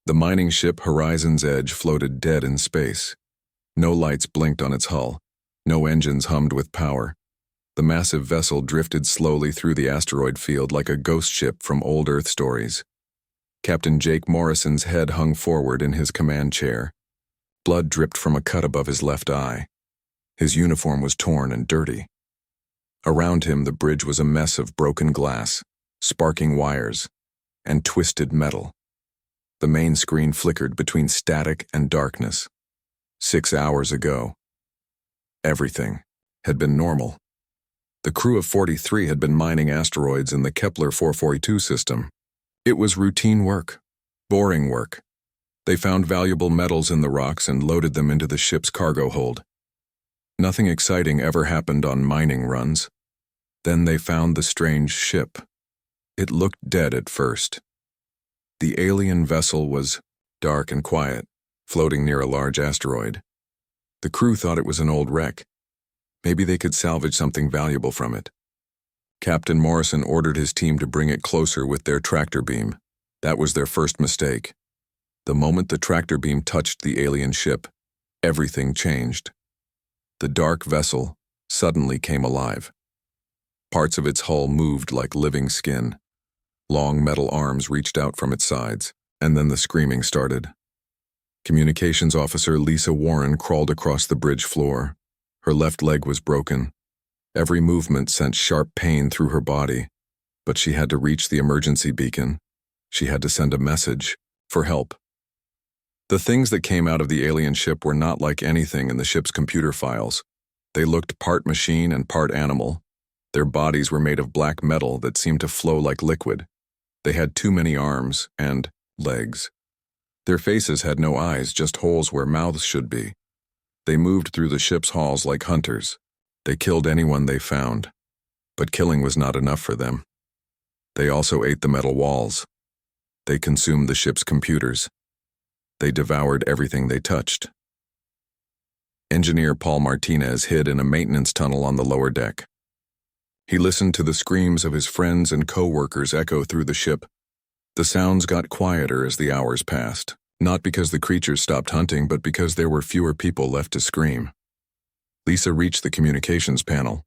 The mining ship Horizon's Edge floated dead in space. No lights blinked on its hull. No engines hummed with power. The massive vessel drifted slowly through the asteroid field like a ghost ship from old Earth stories. Captain Jake Morrison's head hung forward in his command chair. Blood dripped from a cut above his left eye. His uniform was torn and dirty. Around him, the bridge was a mess of broken glass, sparking wires, and twisted metal. The main screen flickered between static and darkness. 6 hours ago, everything had been normal. The crew of 43 had been mining asteroids in the Kepler 442 system. It was routine work, boring work. They found valuable metals in the rocks and loaded them into the ship's cargo hold. Nothing exciting ever happened on mining runs. Then they found the strange ship. It looked dead at first. The alien vessel was dark and quiet, floating near a large asteroid. The crew thought it was an old wreck. Maybe they could salvage something valuable from it. Captain Morrison ordered his team to bring it closer with their tractor beam. That was their first mistake. The moment the tractor beam touched the alien ship, everything changed. The dark vessel suddenly came alive. Parts of its hull moved like living skin. Long metal arms reached out from its sides, and then the screaming started. Communications officer Lisa Warren crawled across the bridge floor. Her left leg was broken. Every movement sent sharp pain through her body, but she had to reach the emergency beacon. She had to send a message for help. The things that came out of the alien ship were not like anything in the ship's computer files. They looked part machine and part animal. Their bodies were made of black metal that seemed to flow like liquid. They had too many arms and legs. Their faces had no eyes, just holes where mouths should be. They moved through the ship's halls like hunters. They killed anyone they found. But killing was not enough for them. They also ate the metal walls. They consumed the ship's computers. They devoured everything they touched. Engineer Paul Martinez hid in a maintenance tunnel on the lower deck. He listened to the screams of his friends and co-workers echo through the ship. The sounds got quieter as the hours passed, not because the creatures stopped hunting, but because there were fewer people left to scream. Lisa reached the communications panel.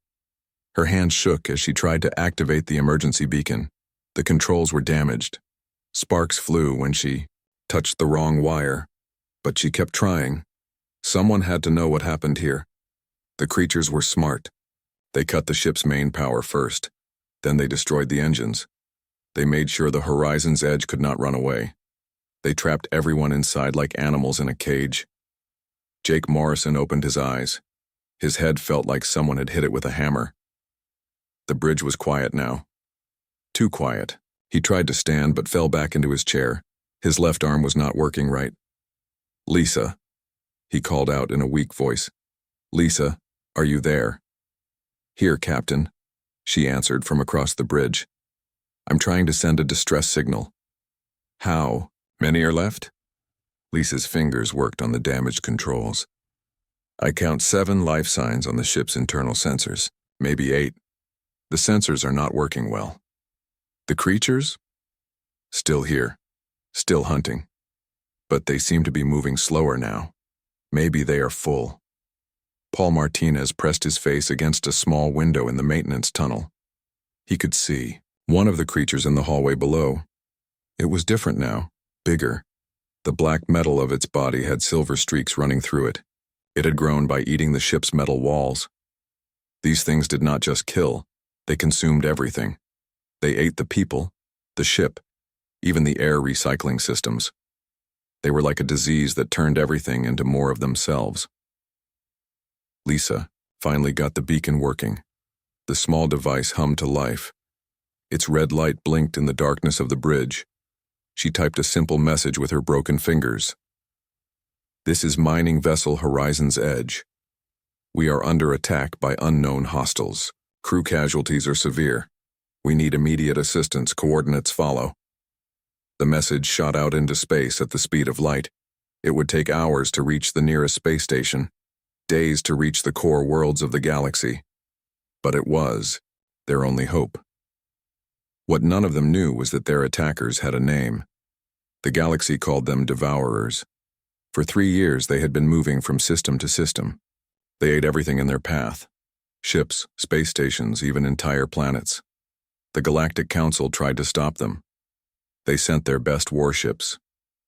Her hand shook as she tried to activate the emergency beacon. The controls were damaged. Sparks flew when she touched the wrong wire, but she kept trying. Someone had to know what happened here. The creatures were smart. They cut the ship's main power first. Then they destroyed the engines. They made sure the Horizon's Edge could not run away. They trapped everyone inside like animals in a cage. Jake Morrison opened his eyes. His head felt like someone had hit it with a hammer. The bridge was quiet now. Too quiet. He tried to stand but fell back into his chair. His left arm was not working right. "Lisa," he called out in a weak voice. "Lisa, are you there?" "Here, Captain," she answered from across the bridge. "I'm trying to send a distress signal." "How? Many are left?" Lisa's fingers worked on the damaged controls. "I count 7 life signs on the ship's internal sensors, maybe 8. The sensors are not working well. The creatures? Still here, still hunting. But they seem to be moving slower now. Maybe they are full." Paul Martinez pressed his face against a small window in the maintenance tunnel. He could see one of the creatures in the hallway below. It was different now, bigger. The black metal of its body had silver streaks running through it. It had grown by eating the ship's metal walls. These things did not just kill, they consumed everything. They ate the people, the ship, even the air recycling systems. They were like a disease that turned everything into more of themselves. Lisa finally got the beacon working. The small device hummed to life. Its red light blinked in the darkness of the bridge. She typed a simple message with her broken fingers. "This is mining vessel Horizon's Edge. We are under attack by unknown hostiles. Crew casualties are severe. We need immediate assistance. Coordinates follow." The message shot out into space at the speed of light. It would take hours to reach the nearest space station, days to reach the core worlds of the galaxy. But it was their only hope. What none of them knew was that their attackers had a name. The galaxy called them devourers. For 3 years, they had been moving from system to system. They ate everything in their path. Ships, space stations, even entire planets. The Galactic Council tried to stop them. They sent their best warships.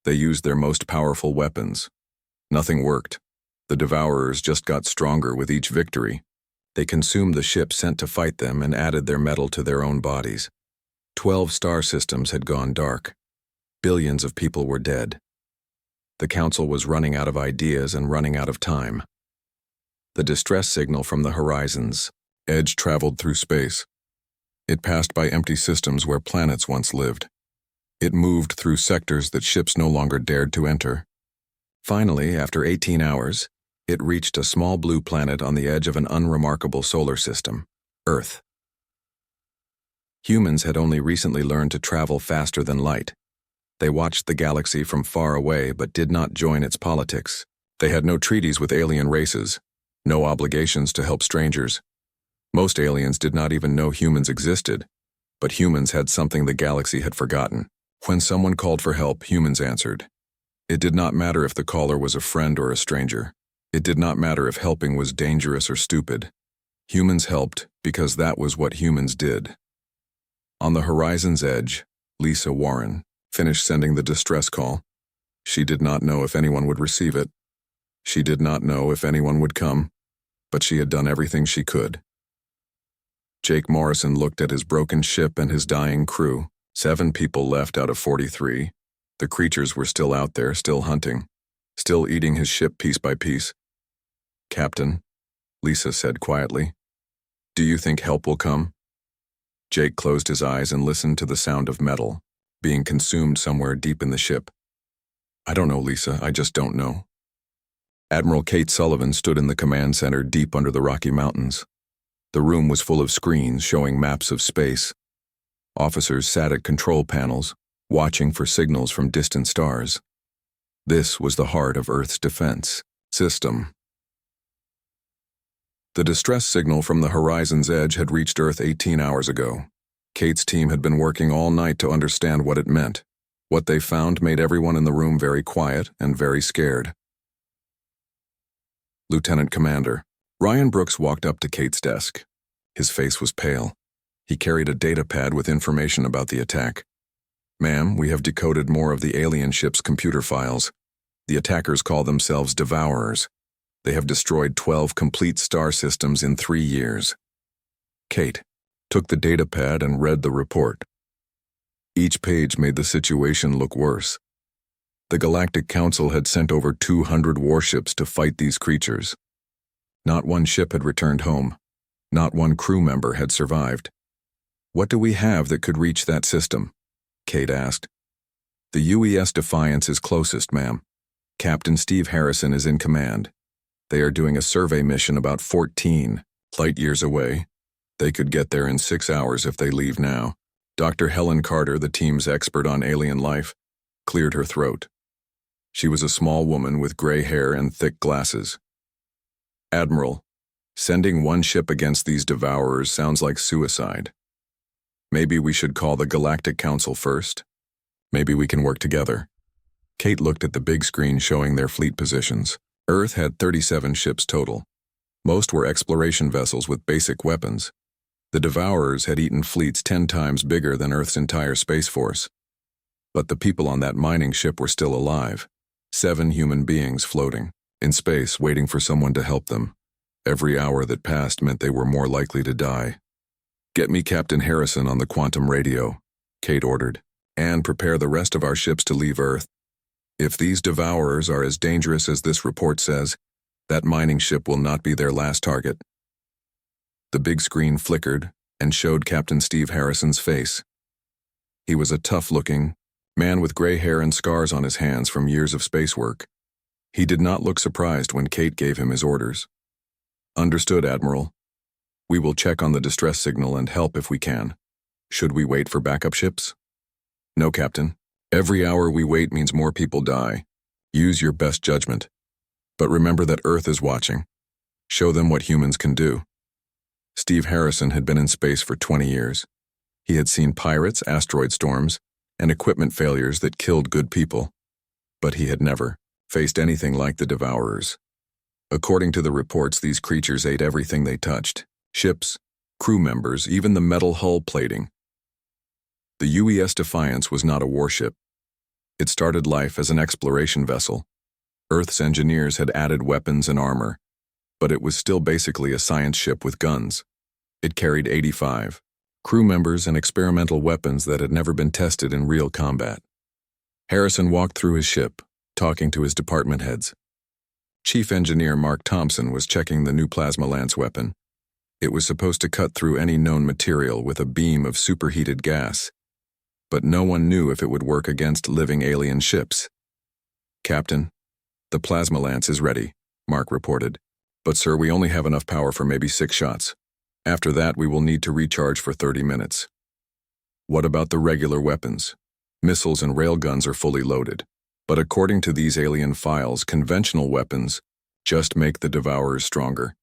They used their most powerful weapons. Nothing worked. The Devourers just got stronger with each victory. They consumed the ships sent to fight them and added their metal to their own bodies. 12 star systems had gone dark. Billions of people were dead. The Council was running out of ideas and running out of time. The distress signal from the horizons edge traveled through space. It passed by empty systems where planets once lived. It moved through sectors that ships no longer dared to enter. Finally, after 18 hours, it reached a small blue planet on the edge of an unremarkable solar system, Earth. Humans had only recently learned to travel faster than light. They watched the galaxy from far away but did not join its politics. They had no treaties with alien races, no obligations to help strangers. Most aliens did not even know humans existed, but humans had something the galaxy had forgotten. When someone called for help, humans answered. It did not matter if the caller was a friend or a stranger. It did not matter if helping was dangerous or stupid. Humans helped because that was what humans did. On the horizon's edge, Lisa Warren finished sending the distress call. She did not know if anyone would receive it. She did not know if anyone would come, but she had done everything she could. Jake Morrison looked at his broken ship and his dying crew. 7 people left out of 43. The creatures were still out there, still hunting, still eating his ship piece by piece. "Captain," Lisa said quietly, "do you think help will come?" Jake closed his eyes and listened to the sound of metal being consumed somewhere deep in the ship. "I don't know, Lisa, I just don't know." Admiral Kate Sullivan stood in the command center deep under the Rocky Mountains. The room was full of screens showing maps of space. Officers sat at control panels, watching for signals from distant stars. This was the heart of Earth's defense system. The distress signal from the horizon's edge had reached Earth 18 hours ago. Kate's team had been working all night to understand what it meant. What they found made everyone in the room very quiet and very scared. Lieutenant Commander Ryan Brooks walked up to Kate's desk. His face was pale. He carried a data pad with information about the attack. "Ma'am, we have decoded more of the alien ship's computer files. The attackers call themselves Devourers. They have destroyed 12 complete star systems in 3 years." Kate took the data pad and read the report. Each page made the situation look worse. The Galactic Council had sent over 200 warships to fight these creatures. Not one ship had returned home. Not one crew member had survived. "What do we have that could reach that system?" Kate asked. "The UES Defiance is closest, ma'am. Captain Steve Harrison is in command. They are doing a survey mission about 14 light years away. They could get there in 6 hours if they leave now." Dr. Helen Carter, the team's expert on alien life, cleared her throat. She was a small woman with gray hair and thick glasses. "Admiral, sending one ship against these Devourers sounds like suicide. Maybe we should call the Galactic Council first. Maybe we can work together." Kate looked at the big screen showing their fleet positions. Earth had 37 ships total. Most were exploration vessels with basic weapons. The Devourers had eaten fleets 10 times bigger than Earth's entire space force. But the people on that mining ship were still alive. 7 human beings floating in space, waiting for someone to help them. Every hour that passed meant they were more likely to die. "Get me Captain Harrison on the quantum radio," Kate ordered, "and prepare the rest of our ships to leave Earth. If these Devourers are as dangerous as this report says, that mining ship will not be their last target." The big screen flickered and showed Captain Steve Harrison's face. He was a tough-looking man with gray hair and scars on his hands from years of space work. He did not look surprised when Kate gave him his orders. "Understood, Admiral. We will check on the distress signal and help if we can. Should we wait for backup ships?" "No, Captain. Every hour we wait means more people die. Use your best judgment. But remember that Earth is watching. Show them what humans can do." Steve Harrison had been in space for 20 years. He had seen pirates, asteroid storms, and equipment failures that killed good people. But he had never faced anything like the Devourers. According to the reports, these creatures ate everything they touched: ships, crew members, even the metal hull plating. The UES Defiance was not a warship. It started life as an exploration vessel. Earth's engineers had added weapons and armor, but it was still basically a science ship with guns. It carried 85 crew members and experimental weapons that had never been tested in real combat. Harrison walked through his ship, talking to his department heads. Chief Engineer Mark Thompson was checking the new plasma lance weapon. It was supposed to cut through any known material with a beam of superheated gas, but no one knew if it would work against living alien ships. "Captain, the plasma lance is ready," Mark reported. "But sir, we only have enough power for maybe 6 shots. After that, we will need to recharge for 30 minutes. What about the regular weapons? Missiles and railguns are fully loaded. But according to these alien files, conventional weapons just make the Devourers stronger.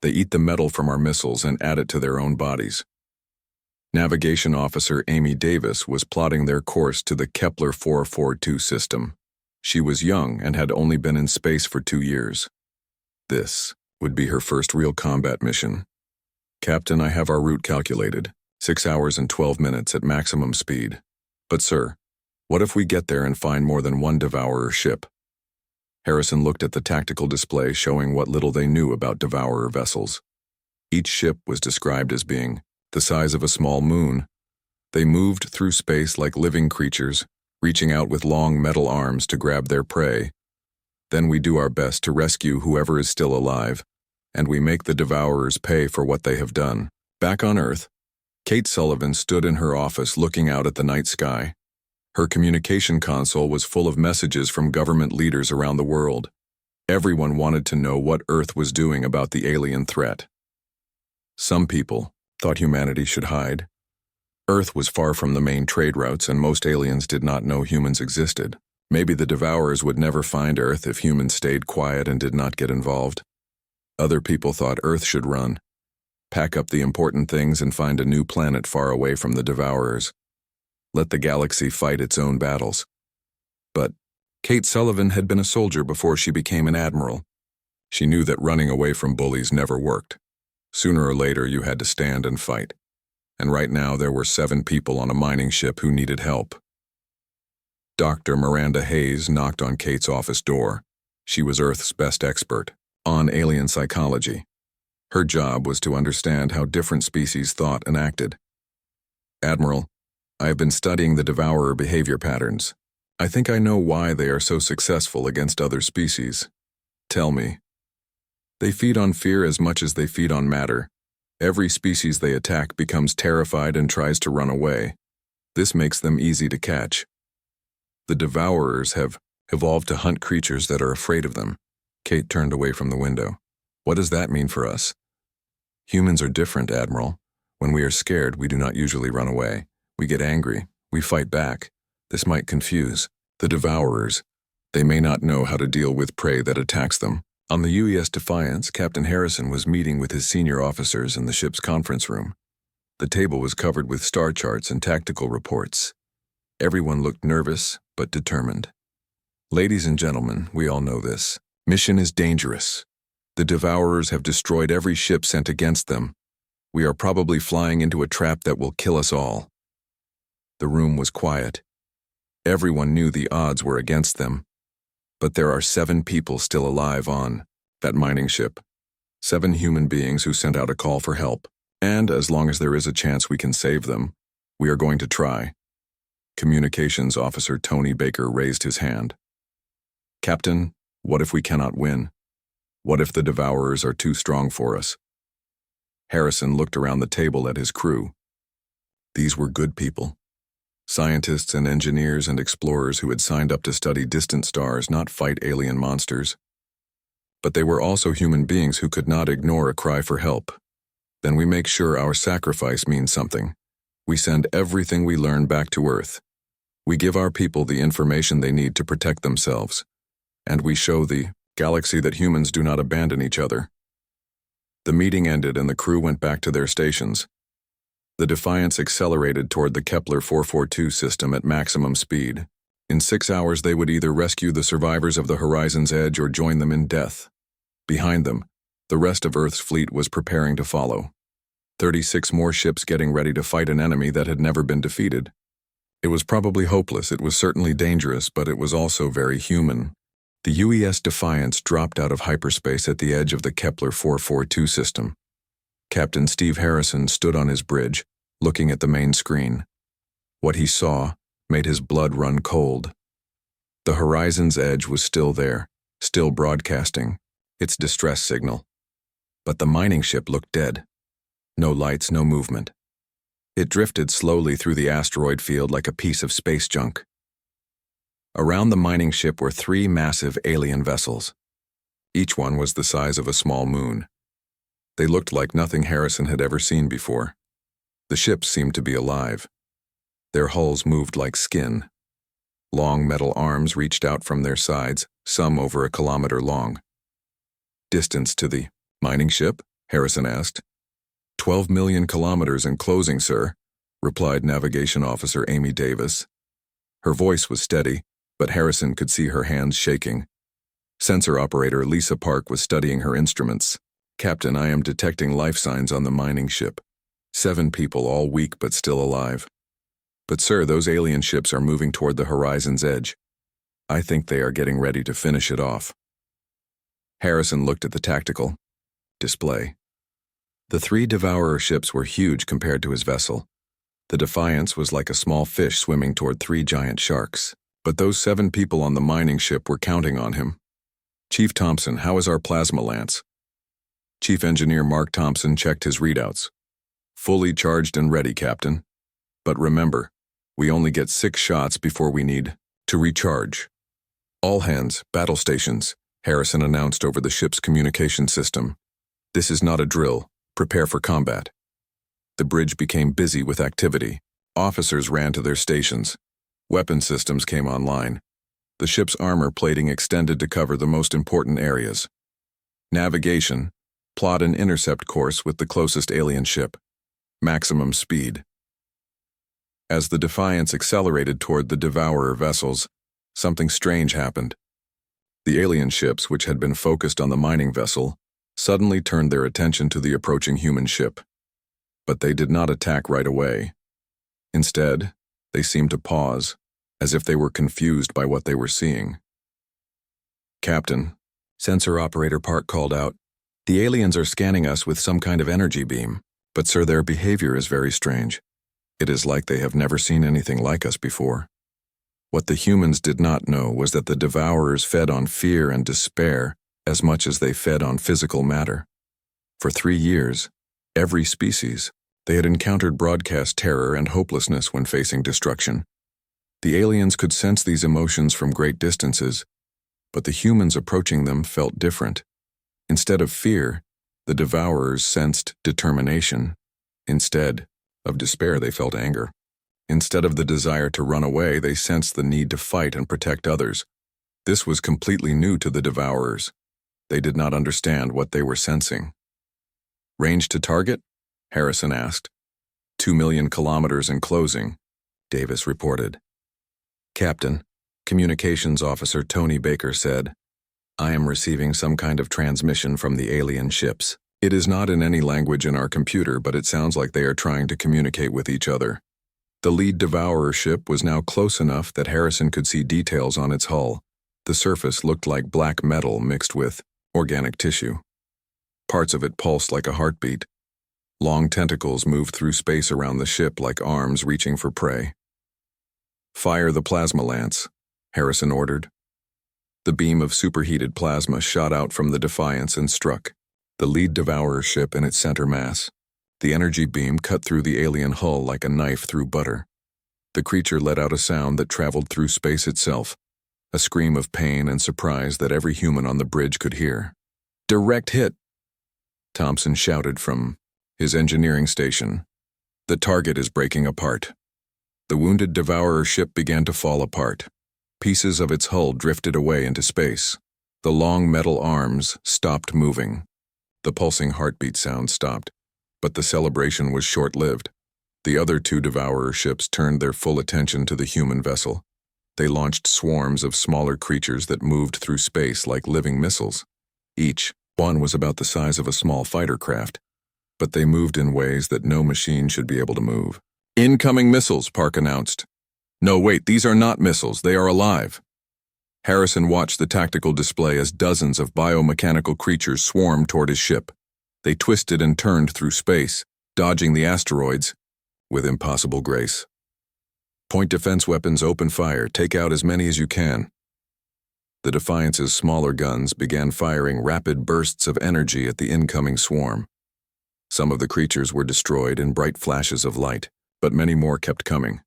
They eat the metal from our missiles and add it to their own bodies." Navigation Officer Amy Davis was plotting their course to the Kepler 442 system. She was young and had only been in space for 2 years. This would be her first real combat mission. "Captain, I have our route calculated. 6 hours and 12 minutes at maximum speed. But sir, what if we get there and find more than one Devourer ship?" Harrison looked at the tactical display showing what little they knew about Devourer vessels. Each ship was described as being the size of a small moon. They moved through space like living creatures, reaching out with long metal arms to grab their prey. Then we do our best to rescue whoever is still alive, and we make the Devourers pay for what they have done. Back on Earth, Kate Sullivan stood in her office looking out at the night sky. Her communication console was full of messages from government leaders around the world. Everyone wanted to know what Earth was doing about the alien threat. Some people thought humanity should hide. Earth was far from the main trade routes, and most aliens did not know humans existed. Maybe the Devourers would never find Earth if humans stayed quiet and did not get involved. Other people thought Earth should run, pack up the important things and find a new planet far away from the Devourers. Let the galaxy fight its own battles. But Kate Sullivan had been a soldier before she became an admiral. She knew that running away from bullies never worked. Sooner or later, you had to stand and fight. And right now, there were 7 people on a mining ship who needed help. Dr. Miranda Hayes knocked on Kate's office door. She was Earth's best expert on alien psychology. Her job was to understand how different species thought and acted. "Admiral, I have been studying the Devourer behavior patterns. I think I know why they are so successful against other species. Tell me." "They feed on fear as much as they feed on matter. Every species they attack becomes terrified and tries to run away. This makes them easy to catch. The Devourers have evolved to hunt creatures that are afraid of them." Kate turned away from the window. "What does that mean for us?" "Humans are different, Admiral. When we are scared, we do not usually run away. We get angry. We fight back. This might confuse the Devourers. They may not know how to deal with prey that attacks them." On the UES Defiance, Captain Harrison was meeting with his senior officers in the ship's conference room. The table was covered with star charts and tactical reports. Everyone looked nervous but determined. "Ladies and gentlemen, we all know this. Mission is dangerous. The Devourers have destroyed every ship sent against them. We are probably flying into a trap that will kill us all." The room was quiet. Everyone knew the odds were against them. But there are 7 people still alive on that mining ship. 7 human beings who sent out a call for help. And as long as there is a chance we can save them, we are going to try. Communications Officer Tony Baker raised his hand. "Captain, what if we cannot win? What if the Devourers are too strong for us?" Harrison looked around the table at his crew. These were good people. Scientists and engineers and explorers who had signed up to study distant stars, not fight alien monsters. But they were also human beings who could not ignore a cry for help. Then we make sure our sacrifice means something. We send everything we learn back to Earth. We give our people the information they need to protect themselves. And we show the galaxy that humans do not abandon each other. The meeting ended and the crew went back to their stations. The Defiance accelerated toward the Kepler 442 system at maximum speed. In 6 hours, they would either rescue the survivors of the Horizon's Edge or join them in death. Behind them, the rest of Earth's fleet was preparing to follow. 36 more ships getting ready to fight an enemy that had never been defeated. It was probably hopeless, it was certainly dangerous, but it was also very human. The UES Defiance dropped out of hyperspace at the edge of the Kepler 442 system. Captain Steve Harrison stood on his bridge, looking at the main screen. What he saw made his blood run cold. The Horizon's Edge was still there, still broadcasting its distress signal. But the mining ship looked dead. No lights, no movement. It drifted slowly through the asteroid field like a piece of space junk. Around the mining ship were 3 massive alien vessels. Each one was the size of a small moon. They looked like nothing Harrison had ever seen before. The ships seemed to be alive. Their hulls moved like skin. Long metal arms reached out from their sides, some over a kilometer long. Distance to the mining ship? Harrison asked. 12 million kilometers and closing, sir, replied Navigation Officer Amy Davis. Her voice was steady, but Harrison could see her hands shaking. Sensor operator Lisa Park was studying her instruments. Captain, I am detecting life signs on the mining ship. 7 people, all weak but still alive. But sir, those alien ships are moving toward the Horizon's Edge. I think they are getting ready to finish it off. Harrison looked at the tactical display. The 3 Devourer ships were huge compared to his vessel. The Defiance was like a small fish swimming toward 3 giant sharks. But those 7 people on the mining ship were counting on him. Chief Thompson, how is our plasma lance? Chief Engineer Mark Thompson checked his readouts. Fully charged and ready, Captain. But remember, we only get 6 shots before we need to recharge. All hands, battle stations, Harrison announced over the ship's communication system. This is not a drill. Prepare for combat. The bridge became busy with activity. Officers ran to their stations. Weapon systems came online. The ship's armor plating extended to cover the most important areas. Navigation, plot an intercept course with the closest alien ship. Maximum speed. As the Defiance accelerated toward the Devourer vessels, something strange happened. The alien ships, which had been focused on the mining vessel, suddenly turned their attention to the approaching human ship. But they did not attack right away. Instead, they seemed to pause, as if they were confused by what they were seeing. Captain, Sensor Operator Park called out, the aliens are scanning us with some kind of energy beam, but sir, their behavior is very strange. It is like they have never seen anything like us before. What the humans did not know was that the Devourers fed on fear and despair as much as they fed on physical matter. For 3 years, every species, they had encountered broadcast terror and hopelessness when facing destruction. The aliens could sense these emotions from great distances, but the humans approaching them felt different. Instead of fear, the Devourers sensed determination. Instead of despair, they felt anger. Instead of the desire to run away, they sensed the need to fight and protect others. This was completely new to the Devourers. They did not understand what they were sensing. Range to target? Harrison asked. 2 million kilometers in closing, Davis reported. Captain, Communications Officer Tony Baker said, I am receiving some kind of transmission from the alien ships. It is not in any language in our computer, but it sounds like they are trying to communicate with each other. The lead Devourer ship was now close enough that Harrison could see details on its hull. The surface looked like black metal mixed with organic tissue. Parts of it pulsed like a heartbeat. Long tentacles moved through space around the ship like arms reaching for prey. Fire the plasma lance, Harrison ordered. The beam of superheated plasma shot out from the Defiance and struck the lead Devourer ship in its center mass. The energy beam cut through the alien hull like a knife through butter. The creature let out a sound that traveled through space itself, a scream of pain and surprise that every human on the bridge could hear. Direct hit, Thompson shouted from his engineering station. The target is breaking apart. The wounded Devourer ship began to fall apart. Pieces of its hull drifted away into space. The long metal arms stopped moving. The pulsing heartbeat sound stopped, but the celebration was short-lived. The other two devourer ships turned their full attention to the human vessel. They launched swarms of smaller creatures that moved through space like living missiles. Each one was about the size of a small fighter craft, but they moved in ways that no machine should be able to move. "Incoming missiles," Park announced. "No, wait, these are not missiles, they are alive." Harrison watched the tactical display as dozens of biomechanical creatures swarmed toward his ship. They twisted and turned through space, dodging the asteroids with impossible grace. "Point defense weapons, open fire, take out as many as you can." The Defiance's smaller guns began firing rapid bursts of energy at the incoming swarm. Some of the creatures were destroyed in bright flashes of light, but many more kept coming.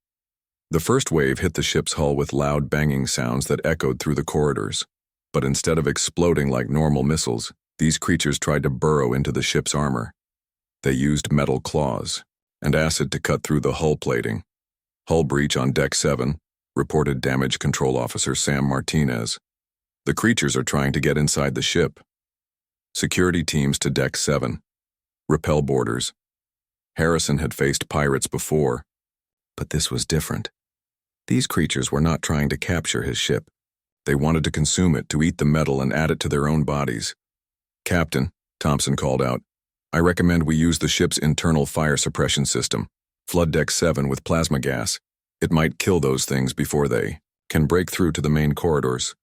The first wave hit the ship's hull with loud banging sounds that echoed through the corridors. But instead of exploding like normal missiles, these creatures tried to burrow into the ship's armor. They used metal claws and acid to cut through the hull plating. "Hull breach on Deck 7, reported Damage Control Officer Sam Martinez. "The creatures are trying to get inside the ship." "Security teams to Deck 7. Repel boarders." Harrison had faced pirates before, but this was different. These creatures were not trying to capture his ship. They wanted to consume it, to eat the metal and add it to their own bodies. "Captain," Thompson called out, "I recommend we use the ship's internal fire suppression system. Flood Deck 7 with plasma gas. It might kill those things before they can break through to the main corridors."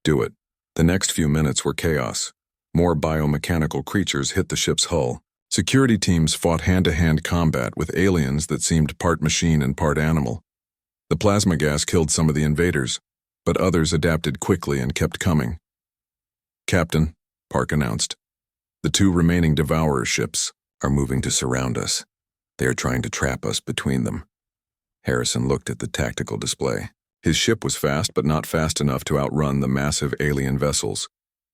"Do it." The next few minutes were chaos. More biomechanical creatures hit the ship's hull. Security teams fought hand-to-hand combat with aliens that seemed part machine and part animal. The plasma gas killed some of the invaders, but others adapted quickly and kept coming. "Captain," Park announced, "the two remaining devourer ships are moving to surround us. They are trying to trap us between them." Harrison looked at the tactical display. His ship was fast, but not fast enough to outrun the massive alien vessels,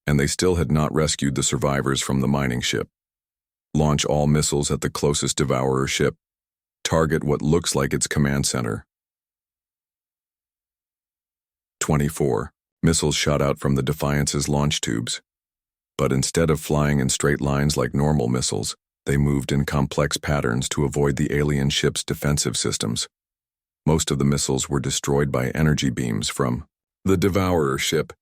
and they still had not rescued the survivors from the mining ship. "Launch all missiles at the closest devourer ship. Target what looks like its command center." 24. Missiles shot out from the Defiance's launch tubes. But instead of flying in straight lines like normal missiles, they moved in complex patterns to avoid the alien ship's defensive systems. Most of the missiles were destroyed by energy beams from the devourer ship,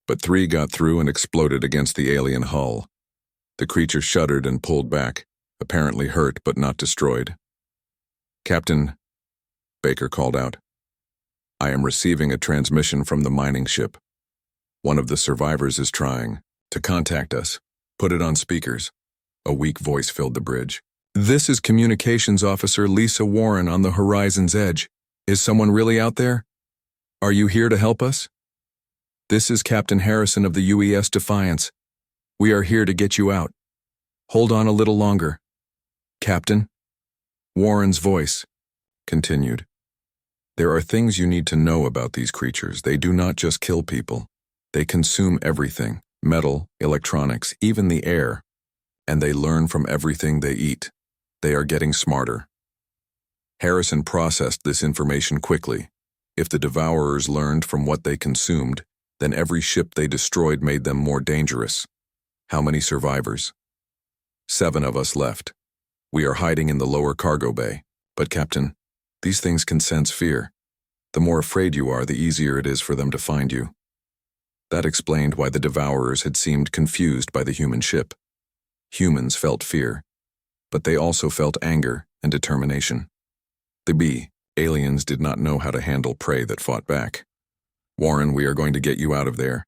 but 3 got through and exploded against the alien hull. The creature shuddered and pulled back, apparently hurt but not destroyed. "Captain," Baker called out, "I am receiving a transmission from the mining ship. One of the survivors is trying to contact us. Put it on speakers." A weak voice filled the bridge. "This is Communications Officer Lisa Warren on the Horizon's Edge. Is someone really out there? Are you here to help us? This is Captain Harrison of the UES Defiance. We are here to get you out. Hold on a little longer. Captain." Warren's voice continued. "There are things you need to know about these creatures. They do not just kill people. They consume everything, metal, electronics, even the air. And they learn from everything they eat. They are getting smarter." Harrison processed this information quickly. If the devourers learned from what they consumed, then every ship they destroyed made them more dangerous. "How many survivors?" 7 of us left. We are hiding in the lower cargo bay. But Captain, these things can sense fear. The more afraid you are, the easier it is for them to find you." That explained why the devourers had seemed confused by the human ship. Humans felt fear, but they also felt anger and determination. The aliens did not know how to handle prey that fought back. "Warren, we are going to get you out of there.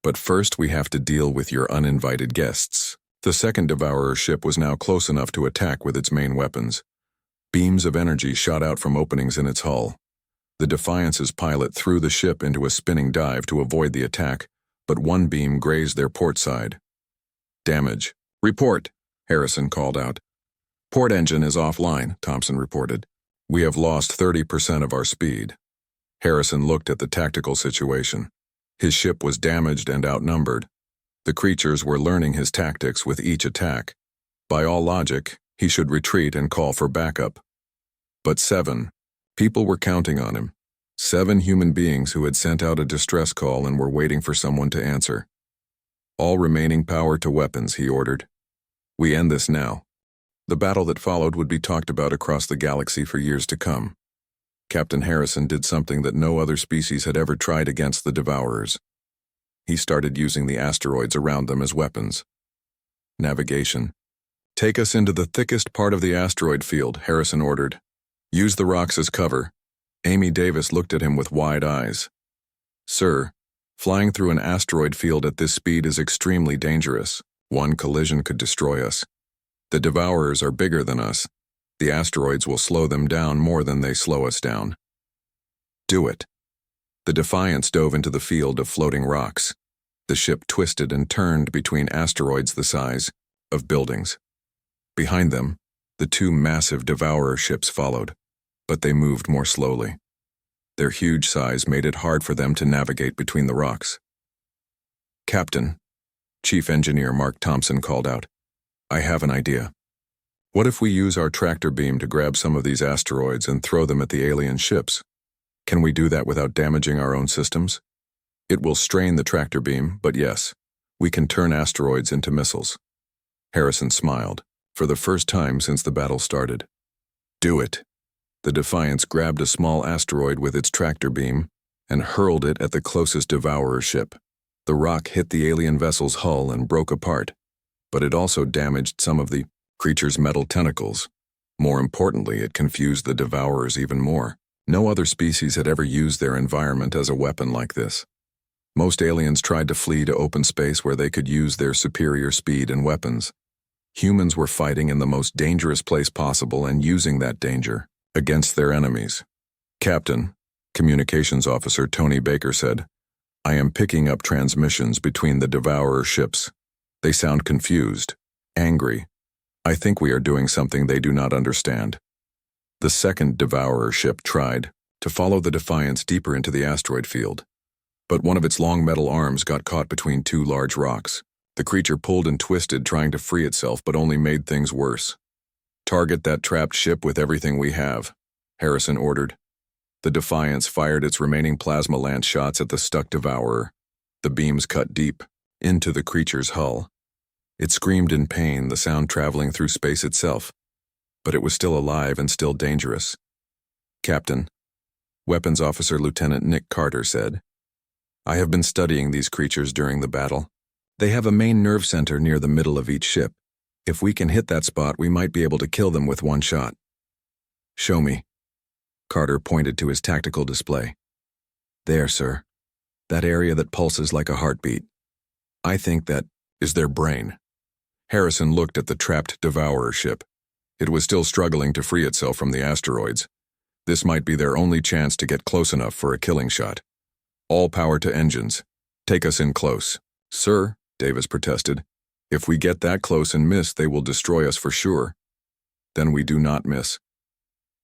But first we have to deal with your uninvited guests." The second devourer ship was now close enough to attack with its main weapons. Beams of energy shot out from openings in its hull. The Defiance's pilot threw the ship into a spinning dive to avoid the attack, but one beam grazed their port side. "Damage. Report," Harrison called out. "Port engine is offline," Thompson reported. "We have lost 30% of our speed." Harrison looked at the tactical situation. His ship was damaged and outnumbered. The creatures were learning his tactics with each attack. By all logic, he should retreat and call for backup. But 7. People were counting on him. 7 human beings who had sent out a distress call and were waiting for someone to answer. "All remaining power to weapons," he ordered. "We end this now." The battle that followed would be talked about across the galaxy for years to come. Captain Harrison did something that no other species had ever tried against the Devourers. He started using the asteroids around them as weapons. Navigation. "Take us into the thickest part of the asteroid field," Harrison ordered. "Use the rocks as cover." Amy Davis looked at him with wide eyes. "Sir, flying through an asteroid field at this speed is extremely dangerous. One collision could destroy us. The Devourers are bigger than us. The asteroids will slow them down more than they slow us down." "Do it." The Defiance dove into the field of floating rocks. The ship twisted and turned between asteroids the size of buildings. Behind them, the two massive Devourer ships followed, but they moved more slowly. Their huge size made it hard for them to navigate between the rocks. "Captain," Chief Engineer Mark Thompson called out, "I have an idea. What if we use our tractor beam to grab some of these asteroids and throw them at the alien ships? Can we do that without damaging our own systems? It will strain the tractor beam, but yes, we can turn asteroids into missiles." Harrison smiled, for the first time since the battle started. "Do it." The Defiance grabbed a small asteroid with its tractor beam and hurled it at the closest Devourer ship. The rock hit the alien vessel's hull and broke apart, but it also damaged some of the creature's metal tentacles. More importantly, it confused the Devourers even more. No other species had ever used their environment as a weapon like this. Most aliens tried to flee to open space where they could use their superior speed and weapons. Humans were fighting in the most dangerous place possible and using that danger against their enemies. "Captain," Communications Officer Tony Baker said, "I am picking up transmissions between the Devourer ships. They sound confused, angry. I think we are doing something they do not understand." The second Devourer ship tried to follow the Defiance deeper into the asteroid field, but one of its long metal arms got caught between two large rocks. The creature pulled and twisted, trying to free itself, but only made things worse. "Target that trapped ship with everything we have," Harrison ordered. The Defiance fired its remaining plasma lance shots at the stuck Devourer. The beams cut deep into the creature's hull. It screamed in pain, the sound traveling through space itself, but it was still alive and still dangerous. "Captain," Weapons Officer Lieutenant Nick Carter said, "I have been studying these creatures during the battle. They have a main nerve center near the middle of each ship. If we can hit that spot, we might be able to kill them with one shot." "Show me." Carter pointed to his tactical display. "There, sir. That area that pulses like a heartbeat. I think that is their brain." Harrison looked at the trapped Devourer ship. It was still struggling to free itself from the asteroids. This might be their only chance to get close enough for a killing shot. "All power to engines. Take us in close." "Sir," Davis protested, "if we get that close and miss, they will destroy us for sure." "Then we do not miss."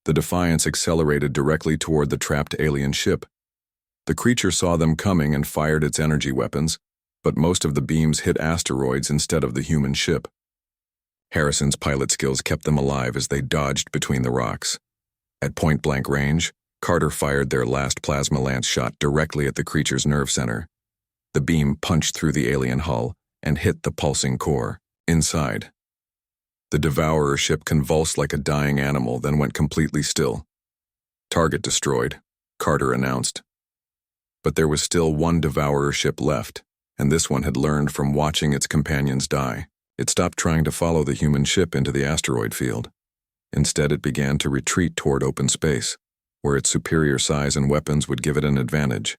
The Defiance accelerated directly toward the trapped alien ship. The creature saw them coming and fired its energy weapons, but most of the beams hit asteroids instead of the human ship. Harrison's pilot skills kept them alive as they dodged between the rocks. At point-blank range, Carter fired their last plasma lance shot directly at the creature's nerve center. The beam punched through the alien hull and hit the pulsing core. Inside, the Devourer ship convulsed like a dying animal, then went completely still. "Target destroyed," Carter announced. But there was still one Devourer ship left, and this one had learned from watching its companions die. It stopped trying to follow the human ship into the asteroid field. Instead, it began to retreat toward open space, where its superior size and weapons would give it an advantage.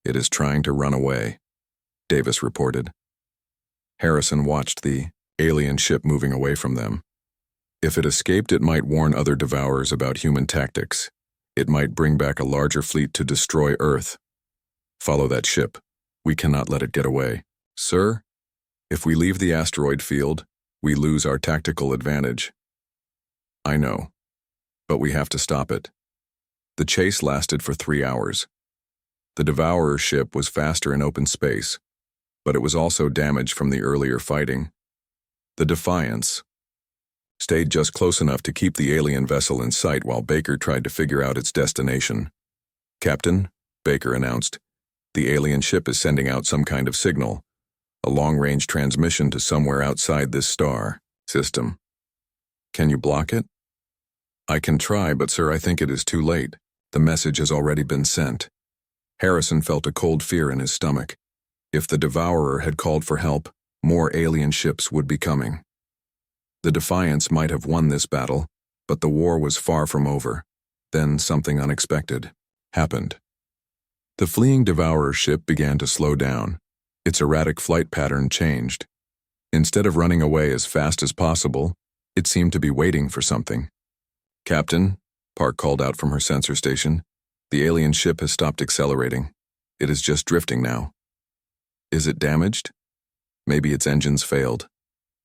"It is trying to run away," Davis reported. Harrison watched the alien ship moving away from them. If it escaped, it might warn other Devourers about human tactics. It might bring back a larger fleet to destroy Earth. "Follow that ship. We cannot let it get away." "Sir, if we leave the asteroid field, we lose our tactical advantage." "I know, but we have to stop it." The chase lasted for 3 hours. The Devourer ship was faster in open space, but it was also damaged from the earlier fighting. The Defiance stayed just close enough to keep the alien vessel in sight while Baker tried to figure out its destination. "Captain," Baker announced, "the alien ship is sending out some kind of signal, a long-range transmission to somewhere outside this star system." Can you block it? I can try, but sir, I think it is too late. The message has already been sent. Harrison felt a cold fear in his stomach. If the Devourer had called for help, more alien ships would be coming. The Defiance might have won this battle, but the war was far from over. Then something unexpected happened. The fleeing Devourer ship began to slow down. Its erratic flight pattern changed. Instead of running away as fast as possible, it seemed to be waiting for something. Captain, Park called out from her sensor station, the alien ship has stopped accelerating. It is just drifting now. Is it damaged? Maybe its engines failed.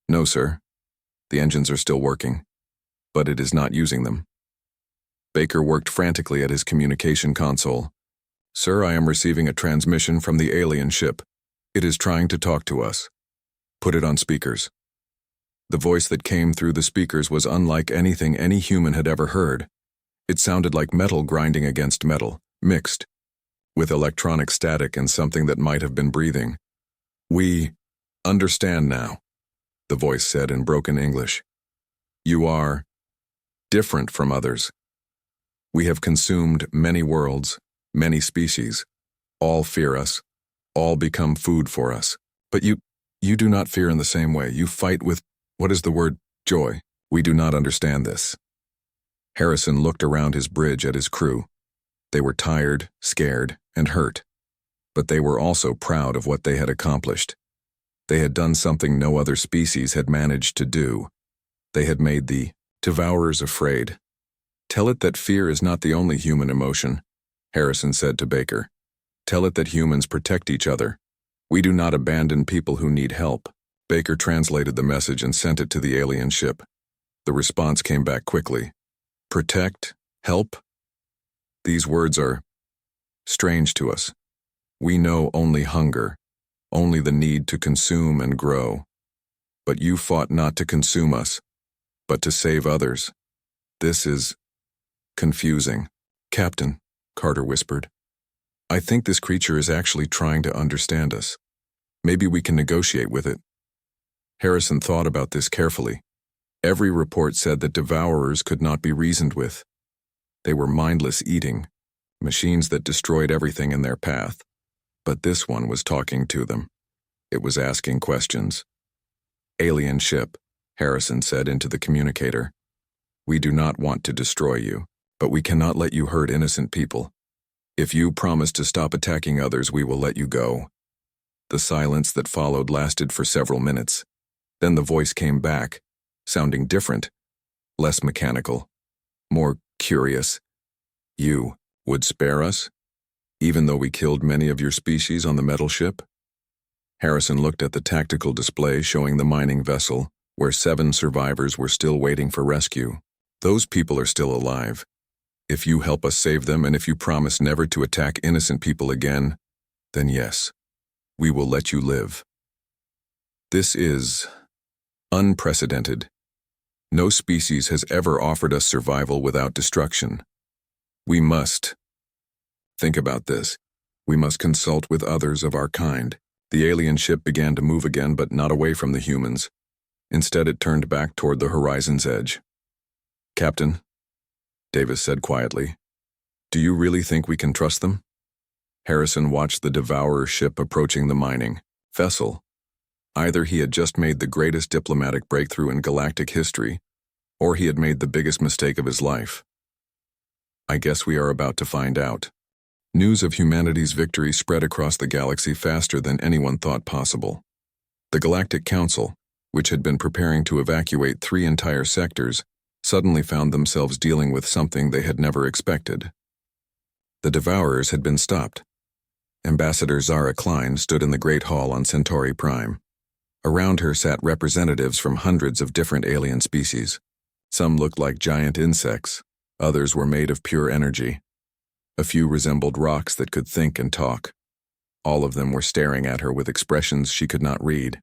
No, sir. The engines are still working, but it is not using them. Baker worked frantically at his communication console. Sir, I am receiving a transmission from the alien ship. It is trying to talk to us. Put it on speakers. The voice that came through the speakers was unlike anything any human had ever heard. It sounded like metal grinding against metal, mixed, with electronic static and something that might have been breathing. We understand now, the voice said in broken English. You are different from others. We have consumed many worlds, many species. All fear us. All become food for us. But you do not fear in the same way. You fight with, what is the word, joy. We do not understand this. Harrison looked around his bridge at his crew. They were tired, scared, and hurt. But they were also proud of what they had accomplished. They had done something no other species had managed to do. They had made the Devourers afraid. Tell it that fear is not the only human emotion, Harrison said to Baker. Tell it that humans protect each other. We do not abandon people who need help. Baker translated the message and sent it to the alien ship. The response came back quickly. Protect? Help? These words are strange to us. We know only hunger, only the need to consume and grow. But you fought not to consume us, but to save others. This is confusing. Captain, Carter whispered. I think this creature is actually trying to understand us. Maybe we can negotiate with it. Harrison thought about this carefully. Every report said that Devourers could not be reasoned with. They were mindless eating, machines that destroyed everything in their path. But this one was talking to them. It was asking questions. Alien ship, Harrison said into the communicator. We do not want to destroy you, but we cannot let you hurt innocent people. If you promise to stop attacking others, we will let you go. The silence that followed lasted for several minutes. Then the voice came back, sounding different, less mechanical, more curious. You would spare us, even though we killed many of your species on the metal ship? Harrison looked at the tactical display showing the mining vessel, where 7 survivors were still waiting for rescue. Those people are still alive. If you help us save them and if you promise never to attack innocent people again, then yes, we will let you live. This is unprecedented. No species has ever offered us survival without destruction. We must think about this. We must consult with others of our kind. The alien ship began to move again, but not away from the humans. Instead, it turned back toward the horizon's edge. Captain, Davis said quietly, do you really think we can trust them? Harrison watched the Devourer ship approaching the mining vessel. Either he had just made the greatest diplomatic breakthrough in galactic history, or he had made the biggest mistake of his life. I guess we are about to find out. News of humanity's victory spread across the galaxy faster than anyone thought possible. The Galactic Council, which had been preparing to evacuate 3 entire sectors, suddenly found themselves dealing with something they had never expected. The Devourers had been stopped. Ambassador Zara Klein stood in the Great Hall on Centauri Prime. Around her sat representatives from hundreds of different alien species. Some looked like giant insects, others were made of pure energy. A few resembled rocks that could think and talk. All of them were staring at her with expressions she could not read.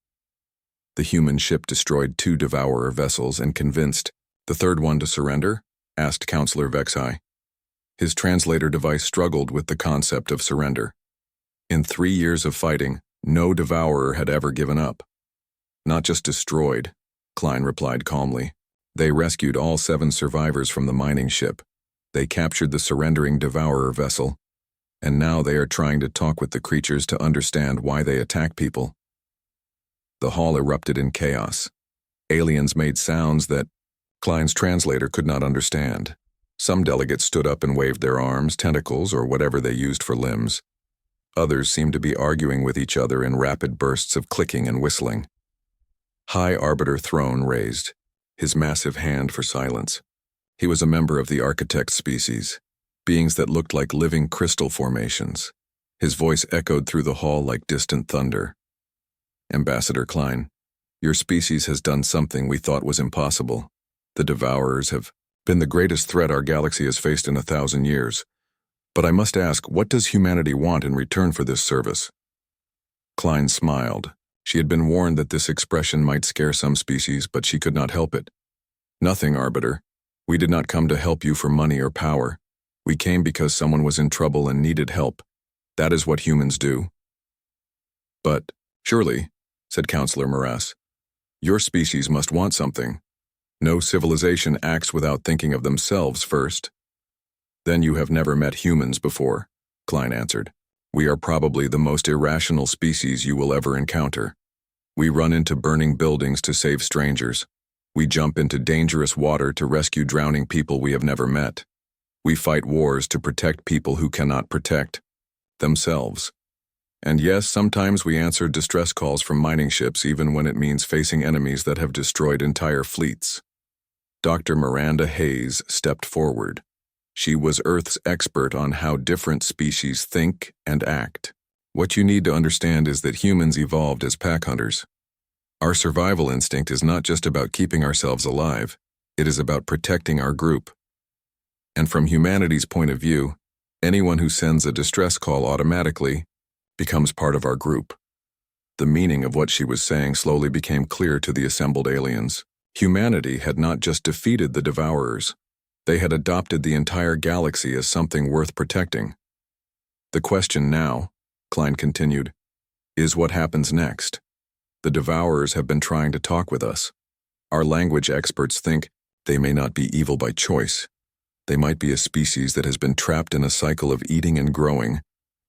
The human ship destroyed 2 Devourer vessels and convinced the third one to surrender, asked Counselor Vexai. His translator device struggled with the concept of surrender. In 3 years of fighting, no Devourer had ever given up. Not just destroyed, Klein replied calmly, They rescued all 7 survivors from the mining ship. They captured the surrendering Devourer vessel, and now they are trying to talk with the creatures to understand why they attack people. The hall erupted in chaos. Aliens made sounds that Klein's translator could not understand. Some delegates stood up and waved their arms, tentacles, or whatever they used for limbs. Others seemed to be arguing with each other in rapid bursts of clicking and whistling. High Arbiter Throne raised, his massive hand for silence. He was a member of the architect species, beings that looked like living crystal formations. His voice echoed through the hall like distant thunder. Ambassador Klein, your species has done something we thought was impossible. The Devourers have been the greatest threat our galaxy has faced in 1,000 years. But I must ask, what does humanity want in return for this service? Klein smiled. She had been warned that this expression might scare some species, but she could not help it. Nothing, Arbiter. We did not come to help you for money or power. We came because someone was in trouble and needed help. That is what humans do. But, surely, said Counselor Morass, your species must want something. No civilization acts without thinking of themselves first. Then you have never met humans before, Klein answered. We are probably the most irrational species you will ever encounter. We run into burning buildings to save strangers. We jump into dangerous water to rescue drowning people we have never met. We fight wars to protect people who cannot protect themselves. And yes, sometimes we answer distress calls from mining ships even when it means facing enemies that have destroyed entire fleets. Dr. Miranda Hayes stepped forward. She was Earth's expert on how different species think and act. What you need to understand is that humans evolved as pack hunters. Our survival instinct is not just about keeping ourselves alive, it is about protecting our group. And from humanity's point of view, anyone who sends a distress call automatically becomes part of our group. The meaning of what she was saying slowly became clear to the assembled aliens. Humanity had not just defeated the Devourers. They had adopted the entire galaxy as something worth protecting. The question now, Klein continued, is what happens next. The Devourers have been trying to talk with us. Our language experts think they may not be evil by choice. They might be a species that has been trapped in a cycle of eating and growing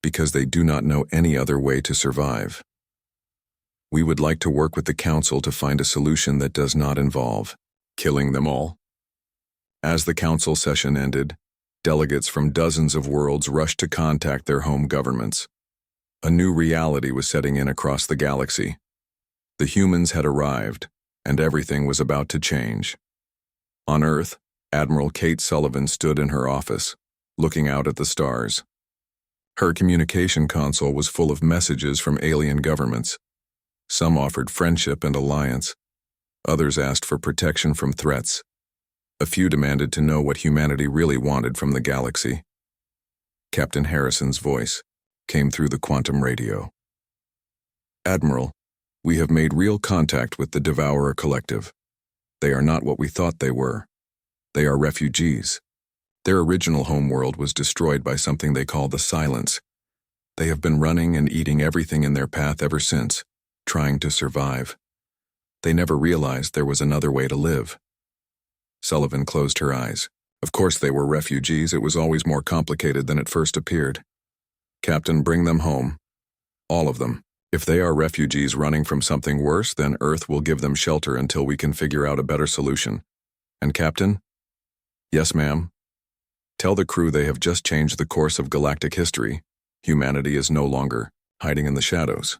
because they do not know any other way to survive. We would like to work with the Council to find a solution that does not involve killing them all. As the council session ended, delegates from dozens of worlds rushed to contact their home governments. A new reality was setting in across the galaxy. The humans had arrived, and everything was about to change. On Earth, Admiral Kate Sullivan stood in her office, looking out at the stars. Her communication console was full of messages from alien governments. Some offered friendship and alliance. Others asked for protection from threats. A few demanded to know what humanity really wanted from the galaxy. Captain Harrison's voice came through the quantum radio. Admiral, we have made real contact with the Devourer Collective. They are not what we thought they were. They are refugees. Their original homeworld was destroyed by something they call the Silence. They have been running and eating everything in their path ever since, trying to survive. They never realized there was another way to live. Sullivan closed her eyes. Of course they were refugees. It was always more complicated than it first appeared. Captain, bring them home. All of them. If they are refugees running from something worse, then Earth will give them shelter until we can figure out a better solution. And Captain? Yes, ma'am. Tell the crew they have just changed the course of galactic history. Humanity is no longer hiding in the shadows.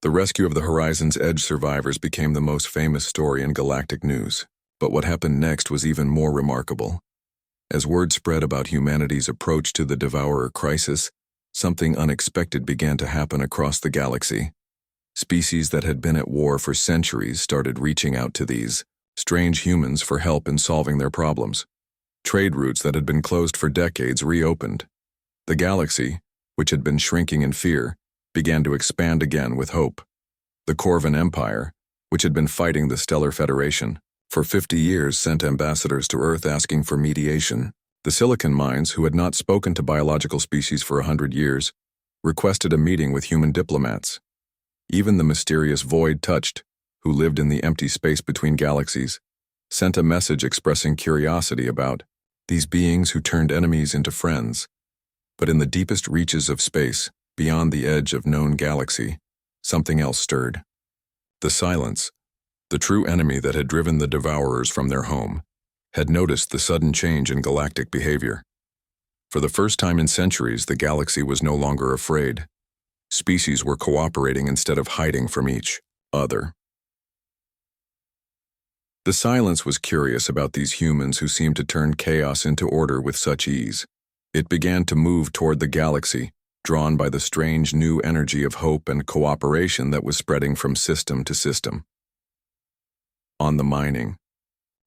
The rescue of the Horizon's Edge survivors became the most famous story in galactic news. But what happened next was even more remarkable. As word spread about humanity's approach to the Devourer crisis, something unexpected began to happen across the galaxy. Species that had been at war for centuries started reaching out to these strange humans for help in solving their problems. Trade routes that had been closed for decades reopened. The galaxy, which had been shrinking in fear, began to expand again with hope. The Corvan Empire, which had been fighting the Stellar Federation, for 50 years sent ambassadors to Earth asking for mediation. The Silicon Mines, who had not spoken to biological species for 100 years, requested a meeting with human diplomats. Even the mysterious Void Touched, who lived in the empty space between galaxies, sent a message expressing curiosity about these beings who turned enemies into friends. But in the deepest reaches of space, beyond the edge of known galaxy, something else stirred. The silence, the true enemy that had driven the Devourers from their home, had noticed the sudden change in galactic behavior. For the first time in centuries, the galaxy was no longer afraid. Species were cooperating instead of hiding from each other. The silence was curious about these humans who seemed to turn chaos into order with such ease. It began to move toward the galaxy, drawn by the strange new energy of hope and cooperation that was spreading from system to system. On the mining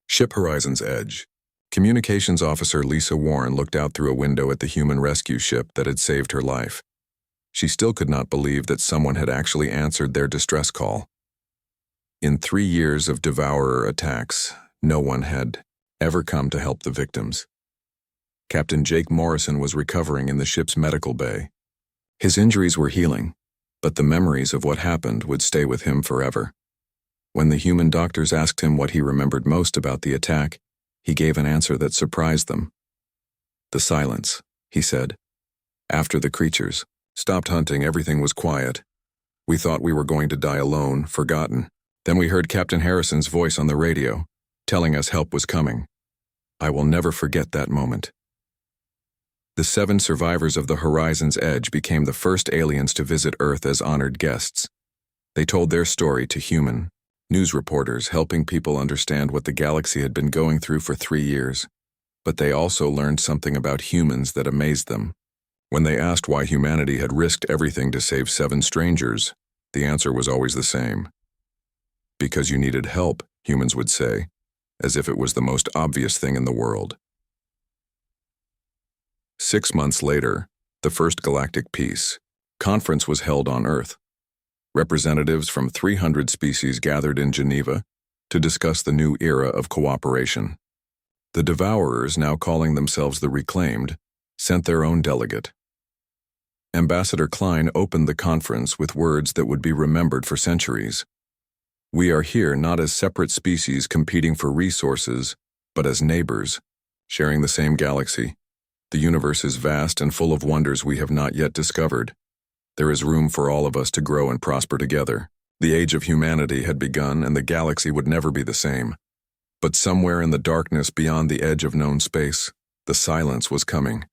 ship Horizon's Edge, Communications Officer Lisa Warren looked out through a window at the human rescue ship that had saved her life. She still could not believe that someone had actually answered their distress call. In 3 years of Devourer attacks, no one had ever come to help the victims. Captain Jake Morrison was recovering in the ship's medical bay. His injuries were healing, but the memories of what happened would stay with him forever. When the human doctors asked him what he remembered most about the attack, he gave an answer that surprised them. "The silence," he said. "After the creatures stopped hunting, everything was quiet. We thought we were going to die alone, forgotten. Then we heard Captain Harrison's voice on the radio, telling us help was coming. I will never forget that moment." The 7 survivors of the Horizon's Edge became the first aliens to visit Earth as honored guests. They told their story to human news reporters, helping people understand what the galaxy had been going through for 3 years. But they also learned something about humans that amazed them. When they asked why humanity had risked everything to save 7 strangers, the answer was always the same. Because you needed help, humans would say, as if it was the most obvious thing in the world. 6 months later, the first Galactic Peace Conference was held on Earth. Representatives from 300 species gathered in Geneva to discuss the new era of cooperation. The Devourers, now calling themselves the Reclaimed, sent their own delegate. Ambassador Klein opened the conference with words that would be remembered for centuries. "We are here not as separate species competing for resources, but as neighbors, sharing the same galaxy. The universe is vast and full of wonders we have not yet discovered. There is room for all of us to grow and prosper together. The age of humanity had begun and the galaxy would never be the same. But somewhere in the darkness beyond the edge of known space, the silence was coming.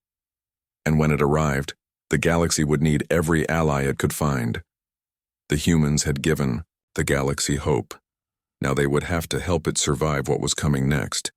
And when it arrived, the galaxy would need every ally it could find. The humans had given the galaxy hope. Now they would have to help it survive what was coming next.